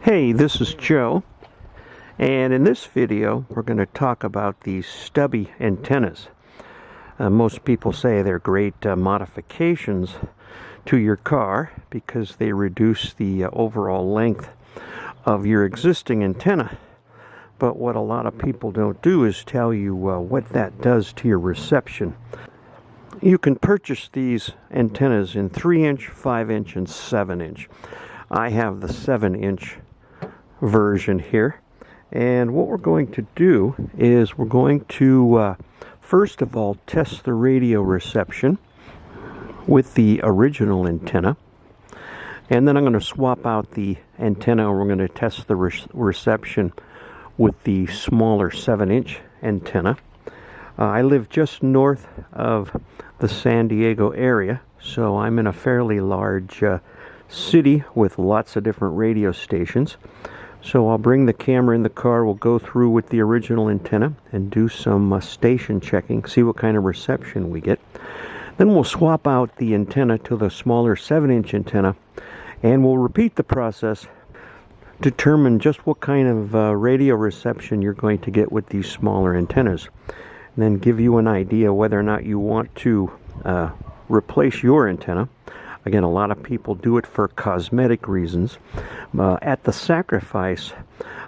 Hey, this is Joe, and in this video we're going to talk about these stubby antennas. Most people say they're great modifications to your car because they reduce the overall length of your existing antenna. But what a lot of people don't do is tell you what that does to your reception. You can purchase these antennas in 3-inch, 5-inch, and 7-inch. I have the 7-inch version here, and what we're going to do is we're going to first of all test the radio reception with the original antenna, and then I'm going to swap out the antenna and we're going to test the reception with the smaller 7-inch antenna. I live just north of the San Diego area, so I'm in a fairly large city with lots of different radio stations. So I'll bring the camera in the car, we'll go through with the original antenna and do some station checking, see what kind of reception we get. Then we'll swap out the antenna to the smaller 7-inch antenna, and we'll repeat the process, determine just what kind of radio reception you're going to get with these smaller antennas, and then give you an idea whether or not you want to replace your antenna. Again, a lot of people do it for cosmetic reasons, at the sacrifice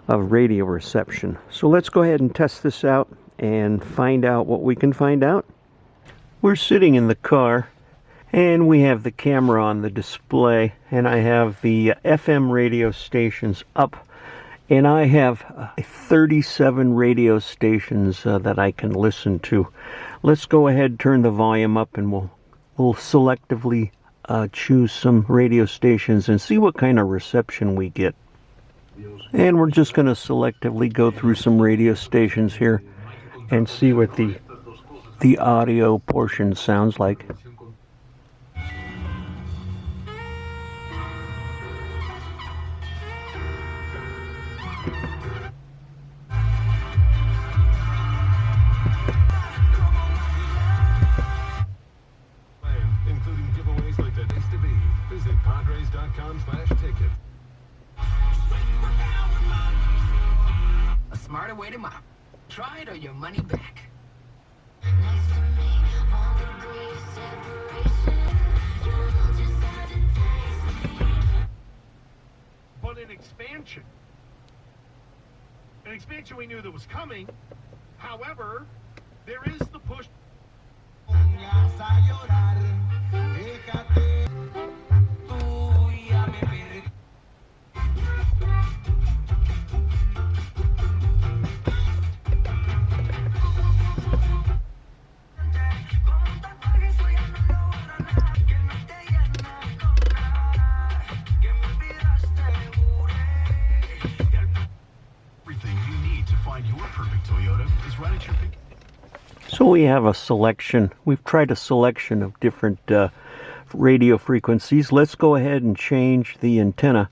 of radio reception. So let's go ahead and test this out and find out what we can find out. We're sitting in the car and we have the camera on the display, and I have the FM radio stations up, and I have 37 radio stations that I can listen to. Let's go ahead and turn the volume up, and we'll selectively choose some radio stations and see what kind of reception we get. And we're just going to selectively go through some radio stations here and see what the audio portion sounds like. A smarter way to mop. Try it or your money back. But an expansion we knew that was coming. However, there is the push. So we have a selection. We've tried a selection of different radio frequencies. Let's go ahead and change the antenna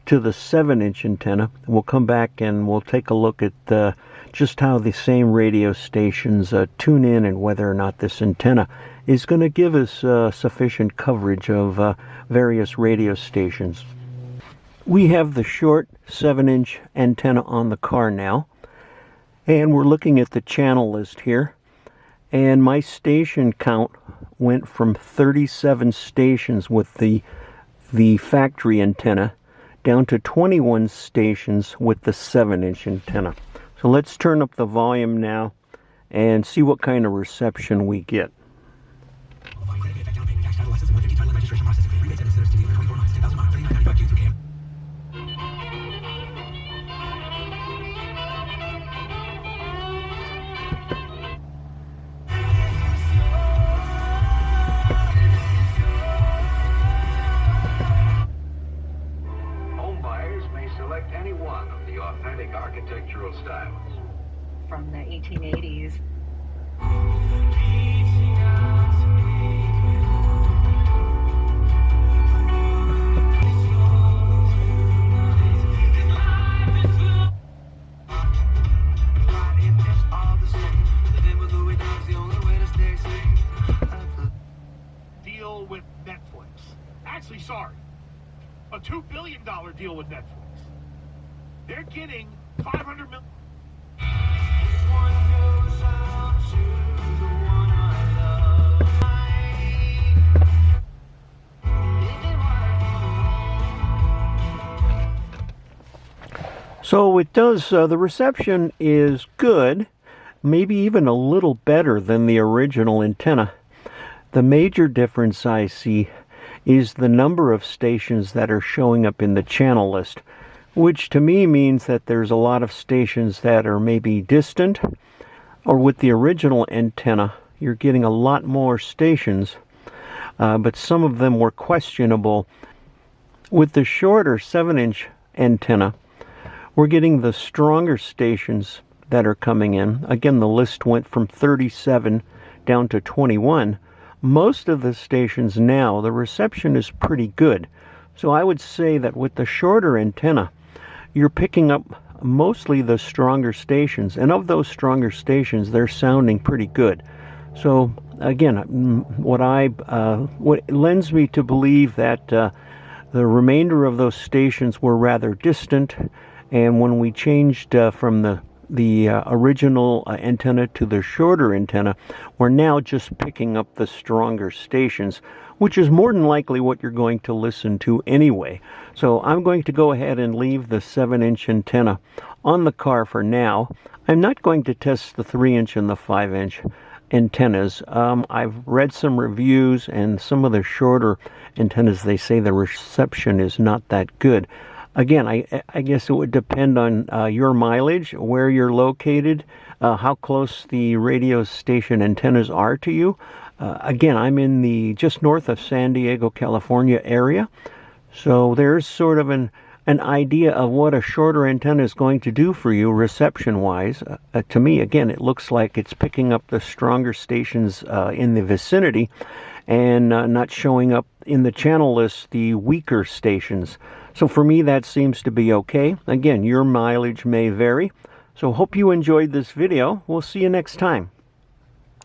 to the 7-inch antenna. We'll come back and we'll take a look at just how the same radio stations tune in and whether or not this antenna is going to give us sufficient coverage of various radio stations. We have the short 7-inch antenna on the car now, and we're looking at the channel list here. And my station count went from 37 stations with the factory antenna down to 21 stations with the 7-inch antenna. So let's turn up the volume now and see what kind of reception we get. Any one of the authentic architectural styles from the 1880s. Deal with Netflix. Actually, sorry, a $2 billion deal with Netflix. They're getting 500 million. So it does, the reception is good, maybe even a little better than the original antenna. The major difference I see is the number of stations that are showing up in the channel list, which to me means that there's a lot of stations that are maybe distant, or with the original antenna, you're getting a lot more stations, but some of them were questionable. With the shorter 7-inch antenna, we're getting the stronger stations that are coming in. Again, the list went from 37 down to 21. Most of the stations now, the reception is pretty good. So I would say that with the shorter antenna, you're picking up mostly the stronger stations. And of those stronger stations, they're sounding pretty good. So again, what lends me to believe that the remainder of those stations were rather distant. And when we changed from the original antenna to the shorter antenna, we're now just picking up the stronger stations, which is more than likely what you're going to listen to anyway. So I'm going to go ahead and leave the 7-inch antenna on the car for now. I'm not going to test the 3-inch and the 5-inch antennas. I've read some reviews, and some of the shorter antennas, they say the reception is not that good. Again, I guess it would depend on your mileage, where you're located, how close the radio station antennas are to you. Again, I'm in the just north of San Diego, California area. So there's sort of an idea of what a shorter antenna is going to do for you reception-wise. To me, again, it looks like it's picking up the stronger stations in the vicinity and not showing up in the channel list the weaker stations. So for me, that seems to be okay. Again, your mileage may vary. So hope you enjoyed this video. We'll see you next time.